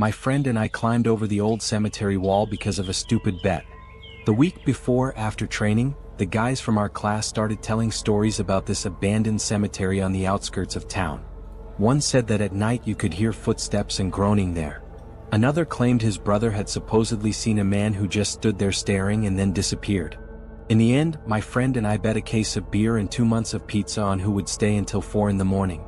My friend and I climbed over the old cemetery wall because of a stupid bet. The week before, after training, the guys from our class started telling stories about this abandoned cemetery on the outskirts of town. One said that at night you could hear footsteps and groaning there. Another claimed his brother had supposedly seen a man who just stood there staring and then disappeared. In the end, my friend and I bet a case of beer and 2 months of pizza on who would stay until 4 in the morning.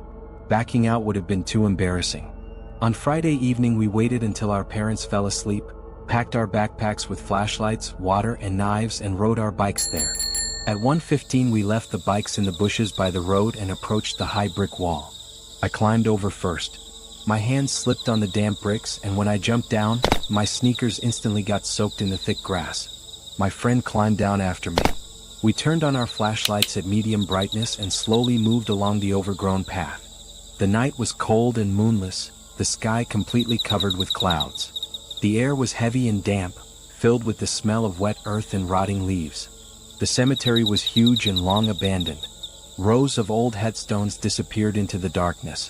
Backing out would have been too embarrassing. On Friday evening we waited until our parents fell asleep, packed our backpacks with flashlights, water and knives and rode our bikes there. At 1:15 we left the bikes in the bushes by the road and approached the high brick wall. I climbed over first. My hands slipped on the damp bricks, and when I jumped down, my sneakers instantly got soaked in the thick grass. My friend climbed down after me. We turned on our flashlights at medium brightness and slowly moved along the overgrown path. The night was cold and moonless, the sky completely covered with clouds. The air was heavy and damp, filled with the smell of wet earth and rotting leaves. The cemetery was huge and long abandoned. Rows of old headstones disappeared into the darkness.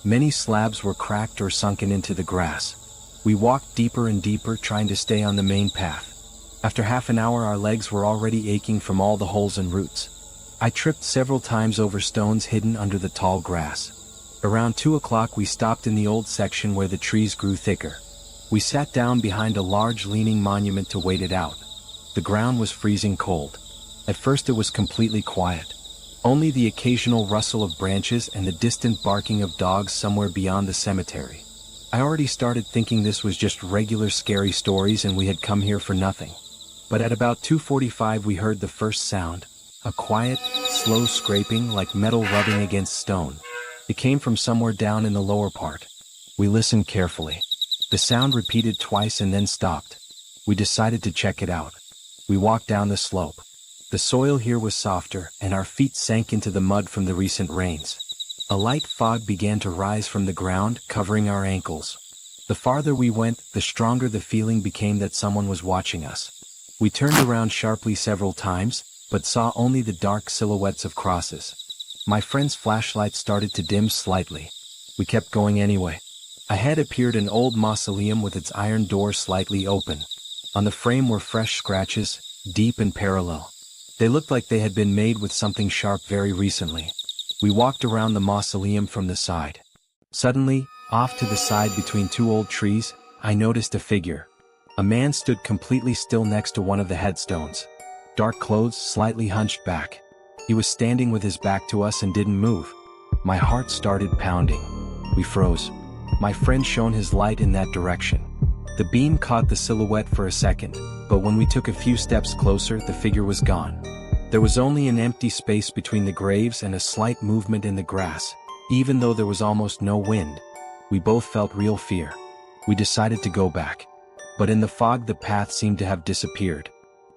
Many slabs were cracked or sunken into the grass. We walked deeper and deeper, trying to stay on the main path. After half an hour our legs were already aching from all the holes and roots. I tripped several times over stones hidden under the tall grass. Around 2 o'clock we stopped in the old section where the trees grew thicker. We sat down behind a large leaning monument to wait it out. The ground was freezing cold. At first it was completely quiet. Only the occasional rustle of branches and the distant barking of dogs somewhere beyond the cemetery. I already started thinking this was just regular scary stories and we had come here for nothing. But at about 2:45 we heard the first sound, a quiet, slow scraping like metal rubbing against stone. It came from somewhere down in the lower part. We listened carefully. The sound repeated twice and then stopped. We decided to check it out. We walked down the slope. The soil here was softer, and our feet sank into the mud from the recent rains. A light fog began to rise from the ground, covering our ankles. The farther we went, the stronger the feeling became that someone was watching us. We turned around sharply several times, but saw only the dark silhouettes of crosses. My friend's flashlight started to dim slightly. We kept going anyway. Ahead appeared an old mausoleum with its iron door slightly open. On the frame were fresh scratches, deep and parallel. They looked like they had been made with something sharp very recently. We walked around the mausoleum from the side. Suddenly, off to the side between 2 old trees, I noticed a figure. A man stood completely still next to one of the headstones. Dark clothes, slightly hunched back. He was standing with his back to us and didn't move. My heart started pounding. We froze. My friend shone his light in that direction. The beam caught the silhouette for a second, but when we took a few steps closer, the figure was gone. There was only an empty space between the graves and a slight movement in the grass. Even though there was almost no wind, we both felt real fear. We decided to go back. But in the fog the path seemed to have disappeared.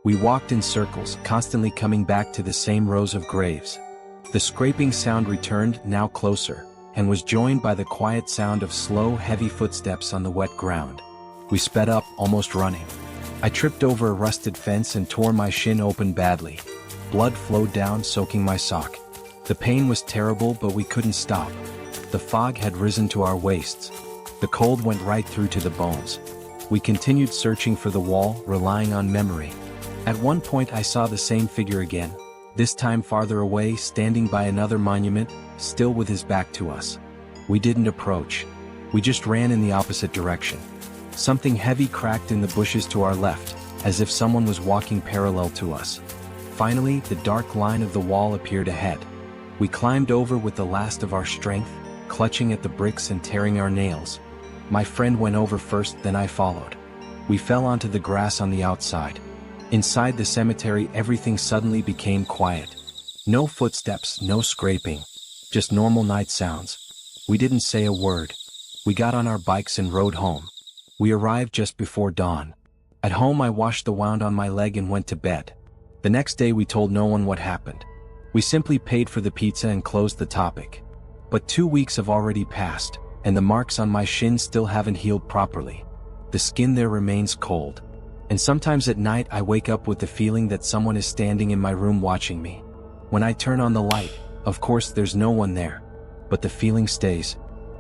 We walked in circles, constantly coming back to the same rows of graves. The scraping sound returned, now closer, and was joined by the quiet sound of slow, heavy footsteps on the wet ground. We sped up, almost running. I tripped over a rusted fence and tore my shin open badly. Blood flowed down, soaking my sock. The pain was terrible, but we couldn't stop. The fog had risen to our waists. The cold went right through to the bones. We continued searching for the wall, relying on memory. At one point I saw the same figure again, this time farther away, standing by another monument, still with his back to us. We didn't approach. We just ran in the opposite direction. Something heavy cracked in the bushes to our left, as if someone was walking parallel to us. Finally, the dark line of the wall appeared ahead. We climbed over with the last of our strength, clutching at the bricks and tearing our nails. My friend went over first, then I followed. We fell onto the grass on the outside. Inside the cemetery, everything suddenly became quiet. No footsteps, no scraping, just normal night sounds. We didn't say a word. We got on our bikes and rode home. We arrived just before dawn. At home I washed the wound on my leg and went to bed. The next day we told no one what happened. We simply paid for the pizza and closed the topic. But 2 weeks have already passed, and the marks on my shin still haven't healed properly. The skin there remains cold. And sometimes at night I wake up with the feeling that someone is standing in my room watching me. When I turn on the light, of course there's no one there. But the feeling stays.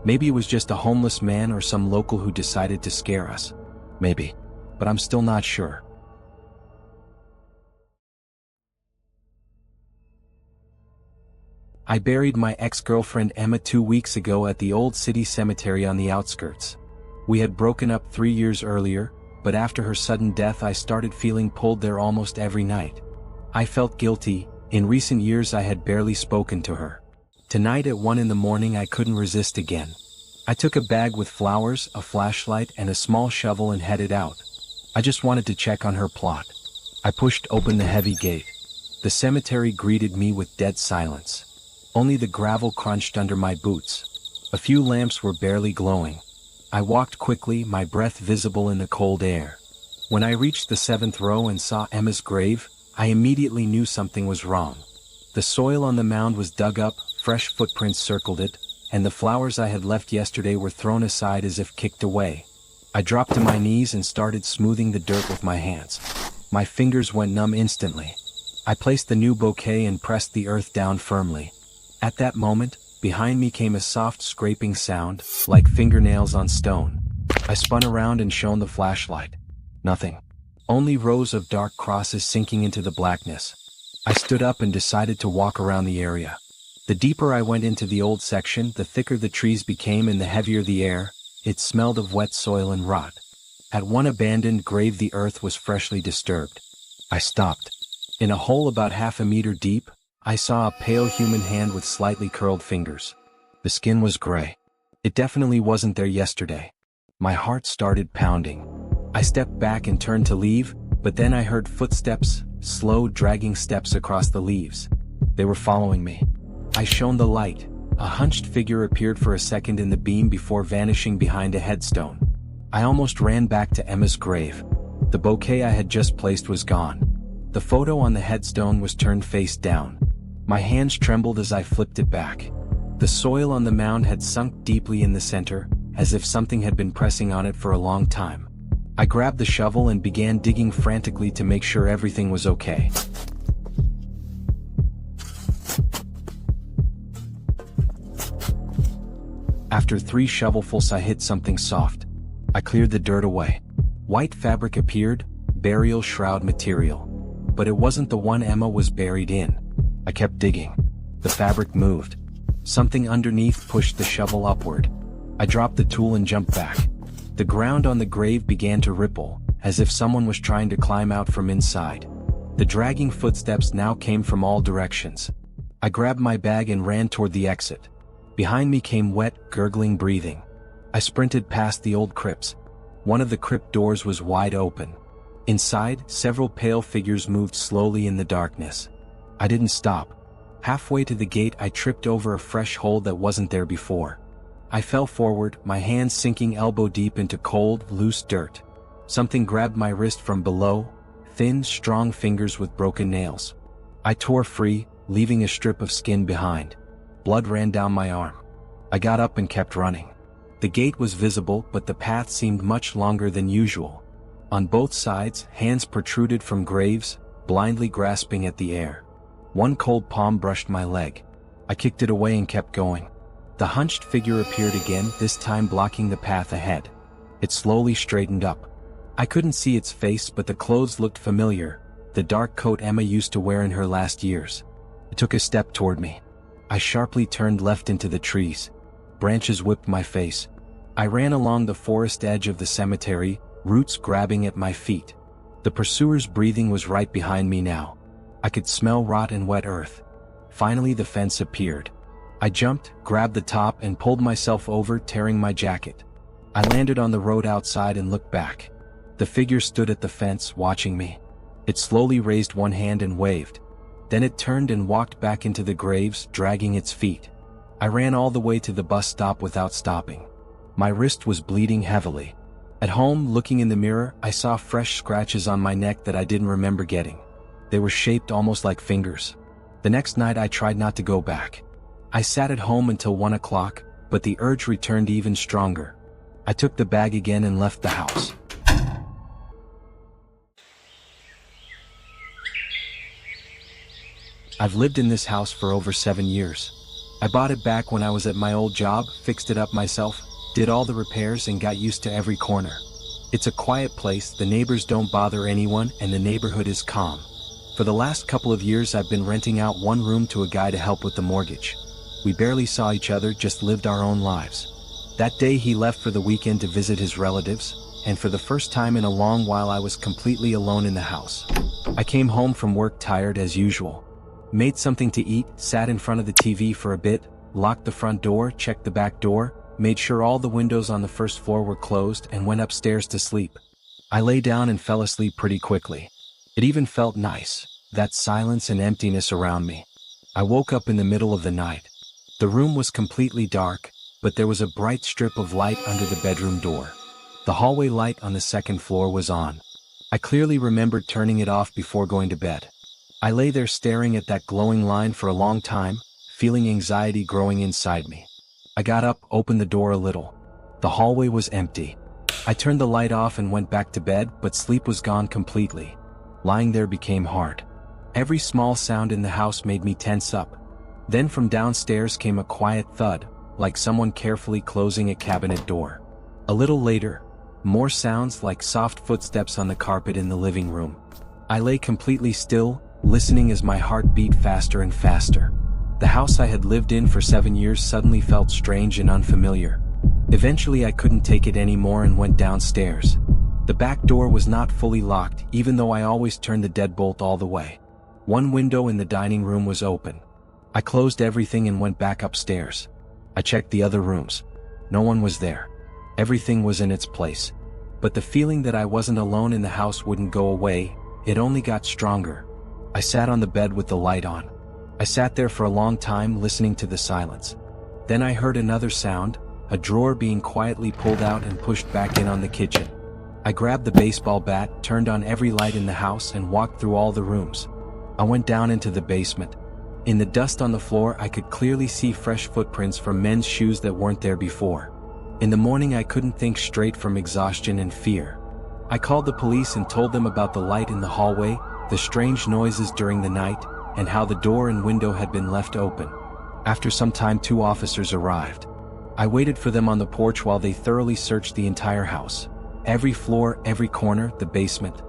Maybe it was just a homeless man or some local who decided to scare us. Maybe. But I'm still not sure. I buried my ex-girlfriend Emma 2 weeks ago at the old city cemetery on the outskirts. We had broken up 3 years earlier, but after her sudden death I started feeling pulled there almost every night. I felt guilty. In recent years I had barely spoken to her. Tonight at 1 in the morning I couldn't resist again. I took a bag with flowers, a flashlight, and a small shovel and headed out. I just wanted to check on her plot. I pushed open the heavy gate. The cemetery greeted me with dead silence. Only the gravel crunched under my boots. A few lamps were barely glowing. I walked quickly, my breath visible in the cold air. When I reached the 7th row and saw Emma's grave, I immediately knew something was wrong. The soil on the mound was dug up, fresh footprints circled it, and the flowers I had left yesterday were thrown aside as if kicked away. I dropped to my knees and started smoothing the dirt with my hands. My fingers went numb instantly. I placed the new bouquet and pressed the earth down firmly. At that moment, behind me came a soft scraping sound, like fingernails on stone. I spun around and shone the flashlight. Nothing. Only rows of dark crosses sinking into the blackness. I stood up and decided to walk around the area. The deeper I went into the old section, the thicker the trees became and the heavier the air. It smelled of wet soil and rot. At one abandoned grave the earth was freshly disturbed. I stopped. In a hole about half a meter deep, I saw a pale human hand with slightly curled fingers. The skin was gray. It definitely wasn't there yesterday. My heart started pounding. I stepped back and turned to leave, but then I heard footsteps, slow dragging steps across the leaves. They were following me. I shone the light. A hunched figure appeared for a second in the beam before vanishing behind a headstone. I almost ran back to Emma's grave. The bouquet I had just placed was gone. The photo on the headstone was turned face down. My hands trembled as I flipped it back. The soil on the mound had sunk deeply in the center, as if something had been pressing on it for a long time. I grabbed the shovel and began digging frantically to make sure everything was okay. After 3 shovelfuls I hit something soft. I cleared the dirt away. White fabric appeared, burial shroud material. But it wasn't the one Emma was buried in. I kept digging. The fabric moved. Something underneath pushed the shovel upward. I dropped the tool and jumped back. The ground on the grave began to ripple, as if someone was trying to climb out from inside. The dragging footsteps now came from all directions. I grabbed my bag and ran toward the exit. Behind me came wet, gurgling breathing. I sprinted past the old crypts. One of the crypt doors was wide open. Inside, several pale figures moved slowly in the darkness. I didn't stop. Halfway to the gate I tripped over a fresh hole that wasn't there before. I fell forward, my hands sinking elbow deep into cold, loose dirt. Something grabbed my wrist from below, thin, strong fingers with broken nails. I tore free, leaving a strip of skin behind. Blood ran down my arm. I got up and kept running. The gate was visible, but the path seemed much longer than usual. On both sides, hands protruded from graves, blindly grasping at the air. One cold palm brushed my leg. I kicked it away and kept going. The hunched figure appeared again, this time blocking the path ahead. It slowly straightened up. I couldn't see its face, but the clothes looked familiar, the dark coat Emma used to wear in her last years. It took a step toward me. I sharply turned left into the trees. Branches whipped my face. I ran along the forest edge of the cemetery, roots grabbing at my feet. The pursuer's breathing was right behind me now. I could smell rot and wet earth. Finally the fence appeared. I jumped, grabbed the top and pulled myself over, tearing my jacket. I landed on the road outside and looked back. The figure stood at the fence, watching me. It slowly raised one hand and waved. Then it turned and walked back into the graves, dragging its feet. I ran all the way to the bus stop without stopping. My wrist was bleeding heavily. At home, looking in the mirror, I saw fresh scratches on my neck that I didn't remember getting. They were shaped almost like fingers. The next night I tried not to go back. I sat at home until 1 o'clock, but the urge returned even stronger. I took the bag again and left the house. I've lived in this house for over 7 years. I bought it back when I was at my old job, fixed it up myself, did all the repairs and got used to every corner. It's a quiet place, the neighbors don't bother anyone, and the neighborhood is calm. For the last couple of years I've been renting out one room to a guy to help with the mortgage. We barely saw each other, just lived our own lives. That day he left for the weekend to visit his relatives, and for the first time in a long while I was completely alone in the house. I came home from work tired as usual. Made something to eat, sat in front of the TV for a bit, locked the front door, checked the back door, made sure all the windows on the first floor were closed, and went upstairs to sleep. I lay down and fell asleep pretty quickly. It even felt nice, that silence and emptiness around me. I woke up in the middle of the night. The room was completely dark, but there was a bright strip of light under the bedroom door. The hallway light on the second floor was on. I clearly remembered turning it off before going to bed. I lay there staring at that glowing line for a long time, feeling anxiety growing inside me. I got up, opened the door a little. The hallway was empty. I turned the light off and went back to bed, but sleep was gone completely. Lying there became hard. Every small sound in the house made me tense up. Then from downstairs came a quiet thud, like someone carefully closing a cabinet door. A little later, more sounds like soft footsteps on the carpet in the living room. I lay completely still, listening as my heart beat faster and faster. The house I had lived in for 7 years suddenly felt strange and unfamiliar. Eventually I couldn't take it anymore and went downstairs. The back door was not fully locked, even though I always turned the deadbolt all the way. One window in the dining room was open. I closed everything and went back upstairs. I checked the other rooms. No one was there. Everything was in its place. But the feeling that I wasn't alone in the house wouldn't go away, it only got stronger. I sat on the bed with the light on. I sat there for a long time listening to the silence. Then I heard another sound, a drawer being quietly pulled out and pushed back in on the kitchen. I grabbed the baseball bat, turned on every light in the house and walked through all the rooms. I went down into the basement. In the dust on the floor I could clearly see fresh footprints from men's shoes that weren't there before. In the morning I couldn't think straight from exhaustion and fear. I called the police and told them about the light in the hallway, the strange noises during the night, and how the door and window had been left open. After some time 2 officers arrived. I waited for them on the porch while they thoroughly searched the entire house. Every floor, every corner, the basement.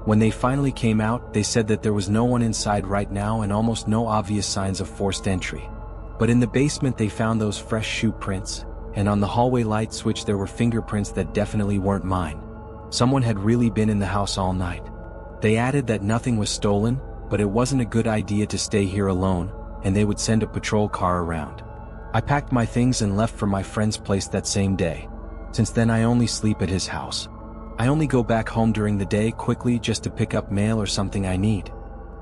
When they finally came out, they said that there was no one inside right now and almost no obvious signs of forced entry. But in the basement they found those fresh shoe prints, and on the hallway light switch there were fingerprints that definitely weren't mine. Someone had really been in the house all night. They added that nothing was stolen, but it wasn't a good idea to stay here alone, and they would send a patrol car around. I packed my things and left for my friend's place that same day. Since then I only sleep at his house. I only go back home during the day quickly just to pick up mail or something I need.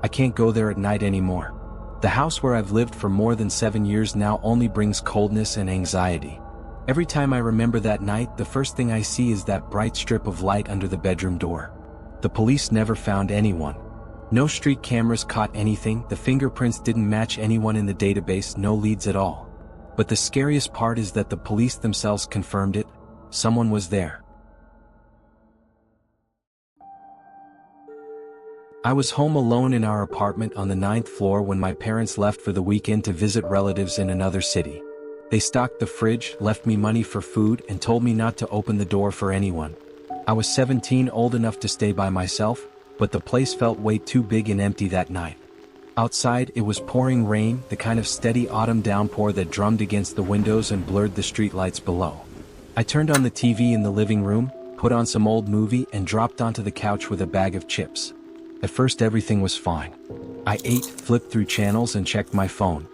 I can't go there at night anymore. The house where I've lived for more than 7 years now only brings coldness and anxiety. Every time I remember that night, the first thing I see is that bright strip of light under the bedroom door. The police never found anyone. No street cameras caught anything, the fingerprints didn't match anyone in the database, no leads at all. But the scariest part is that the police themselves confirmed it. Someone was there. I was home alone in our apartment on the 9th floor when my parents left for the weekend to visit relatives in another city. They stocked the fridge, left me money for food, and told me not to open the door for anyone. I was 17, old enough to stay by myself, but the place felt way too big and empty that night. Outside, it was pouring rain, the kind of steady autumn downpour that drummed against the windows and blurred the streetlights below. I turned on the TV in the living room, put on some old movie, and dropped onto the couch with a bag of chips. At first everything was fine. I ate, flipped through channels, and checked my phone.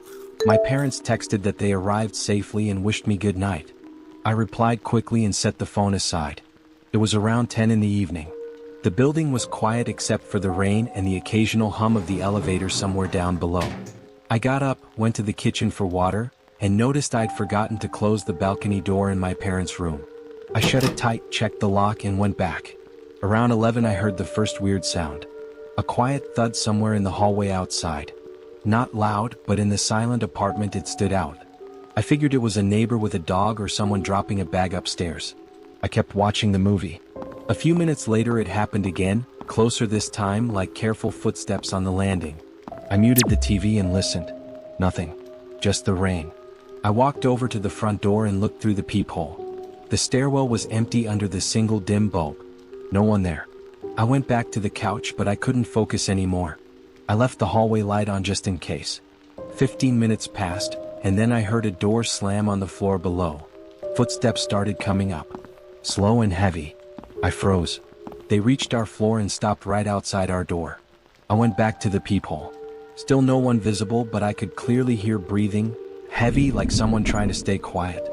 My parents texted that they arrived safely and wished me good night. I replied quickly and set the phone aside. It was around 10 in the evening. The building was quiet except for the rain and the occasional hum of the elevator somewhere down below. I got up, went to the kitchen for water, and noticed I'd forgotten to close the balcony door in my parents' room. I shut it tight, checked the lock, and went back. Around 11 I heard the first weird sound. A quiet thud somewhere in the hallway outside. Not loud, but in the silent apartment it stood out. I figured it was a neighbor with a dog or someone dropping a bag upstairs. I kept watching the movie. A few minutes later it happened again, closer this time, like careful footsteps on the landing. I muted the TV and listened. Nothing. Just the rain. I walked over to the front door and looked through the peephole. The stairwell was empty under the single dim bulb. No one there. I went back to the couch, but I couldn't focus anymore. I left the hallway light on just in case. 15 minutes passed, and then I heard a door slam on the floor below. Footsteps started coming up. Slow and heavy. I froze. They reached our floor and stopped right outside our door. I went back to the peephole. Still no one visible, but I could clearly hear breathing, heavy like someone trying to stay quiet.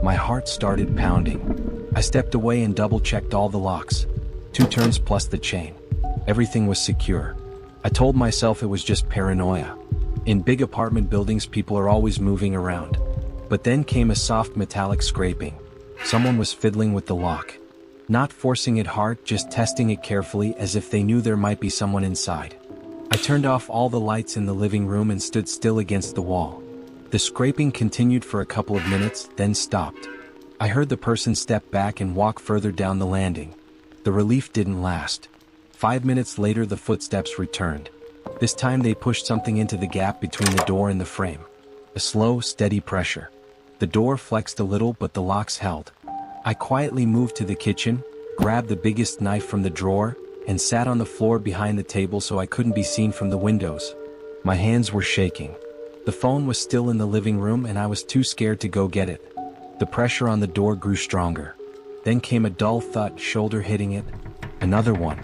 My heart started pounding. I stepped away and double-checked all the locks. 2 turns plus the chain. Everything was secure. I told myself it was just paranoia. In big apartment buildings, people are always moving around. But then came a soft metallic scraping. Someone was fiddling with the lock. Not forcing it hard, just testing it carefully as if they knew there might be someone inside. I turned off all the lights in the living room and stood still against the wall. The scraping continued for a couple of minutes, then stopped. I heard the person step back and walk further down the landing. The relief didn't last. 5 minutes later, the footsteps returned. This time they pushed something into the gap between the door and the frame. A slow, steady pressure. The door flexed a little, but the locks held. I quietly moved to the kitchen, grabbed the biggest knife from the drawer, and sat on the floor behind the table so I couldn't be seen from the windows. My hands were shaking. The phone was still in the living room and I was too scared to go get it. The pressure on the door grew stronger. Then came a dull thud, shoulder hitting it. Another one.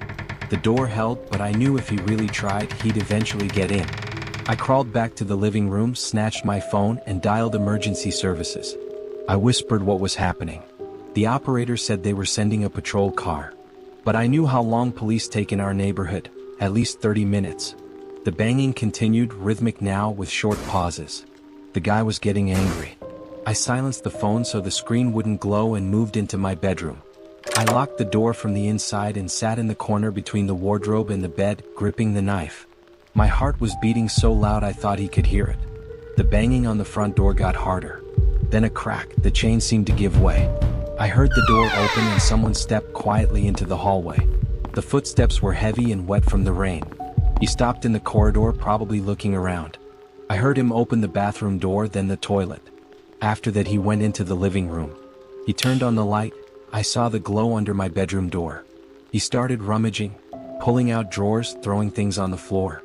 The door held, but I knew if he really tried, he'd eventually get in. I crawled back to the living room, snatched my phone, and dialed emergency services. I whispered what was happening. The operator said they were sending a patrol car. But I knew how long police take in our neighborhood, at least 30 minutes. The banging continued, rhythmic now with short pauses. The guy was getting angry. I silenced the phone so the screen wouldn't glow and moved into my bedroom. I locked the door from the inside and sat in the corner between the wardrobe and the bed, gripping the knife. My heart was beating so loud I thought he could hear it. The banging on the front door got harder. Then a crack, the chain seemed to give way. I heard the door open and someone stepped quietly into the hallway. The footsteps were heavy and wet from the rain. He stopped in the corridor, probably looking around. I heard him open the bathroom door, then the toilet. After that he went into the living room. He turned on the light. I saw the glow under my bedroom door. He started rummaging, pulling out drawers, throwing things on the floor.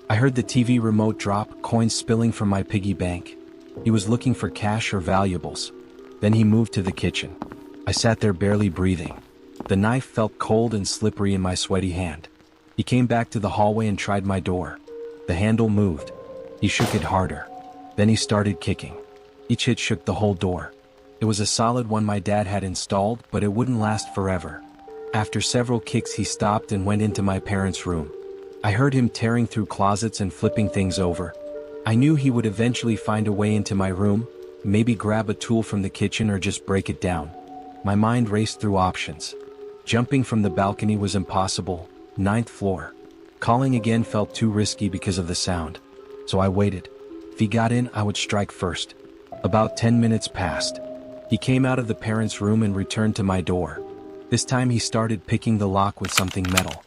I heard the TV remote drop, coins spilling from my piggy bank. He was looking for cash or valuables. Then he moved to the kitchen. I sat there barely breathing. The knife felt cold and slippery in my sweaty hand. He came back to the hallway and tried my door. The handle moved. He shook it harder. Then he started kicking. Each hit shook the whole door. It was a solid one my dad had installed, but it wouldn't last forever. After several kicks he stopped and went into my parents' room. I heard him tearing through closets and flipping things over. I knew he would eventually find a way into my room, maybe grab a tool from the kitchen or just break it down. My mind raced through options. Jumping from the balcony was impossible. 9th floor. Calling again felt too risky because of the sound. So I waited. If he got in, I would strike first. About 10 minutes passed. He came out of the parents' room and returned to my door. This time he started picking the lock with something metal.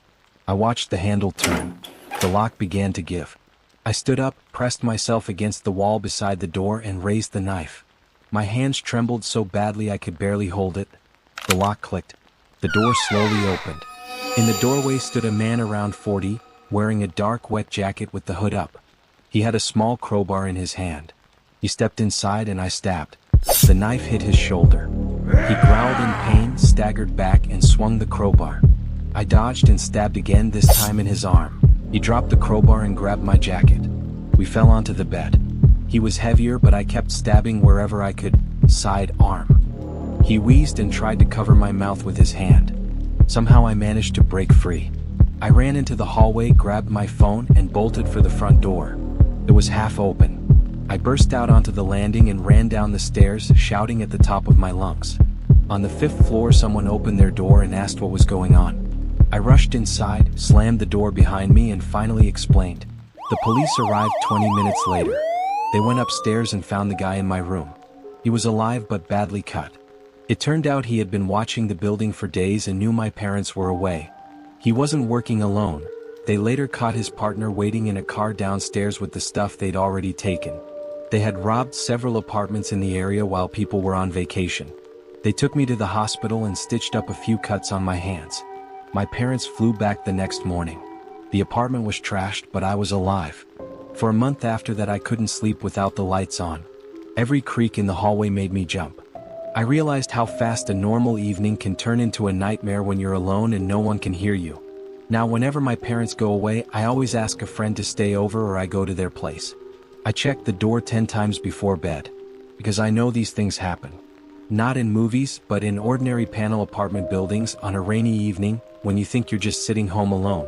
I watched the handle turn. The lock began to give. I stood up, pressed myself against the wall beside the door and raised the knife. My hands trembled so badly I could barely hold it. The lock clicked. The door slowly opened. In the doorway stood a man around 40, wearing a dark wet jacket with the hood up. He had a small crowbar in his hand. He stepped inside and I stabbed. The knife hit his shoulder. He growled in pain, staggered back, and swung the crowbar. I dodged and stabbed again, this time in his arm. He dropped the crowbar and grabbed my jacket. We fell onto the bed. He was heavier, but I kept stabbing wherever I could. Side arm. He wheezed and tried to cover my mouth with his hand. Somehow I managed to break free. I ran into the hallway, grabbed my phone, and bolted for the front door. It was half open. I burst out onto the landing and ran down the stairs, shouting at the top of my lungs. On the 5th floor, someone opened their door and asked what was going on. I rushed inside, slammed the door behind me, and finally explained. The police arrived 20 minutes later. They went upstairs and found the guy in my room. He was alive but badly cut. It turned out he had been watching the building for days and knew my parents were away. He wasn't working alone. They later caught his partner waiting in a car downstairs with the stuff they'd already taken. They had robbed several apartments in the area while people were on vacation. They took me to the hospital and stitched up a few cuts on my hands. My parents flew back the next morning. The apartment was trashed, but I was alive. For a month after that, I couldn't sleep without the lights on. Every creak in the hallway made me jump. I realized how fast a normal evening can turn into a nightmare when you're alone and no one can hear you. Now, whenever my parents go away, I always ask a friend to stay over or I go to their place. I check the door 10 times before bed. Because I know these things happen. Not in movies, but in ordinary panel apartment buildings on a rainy evening, when you think you're just sitting home alone.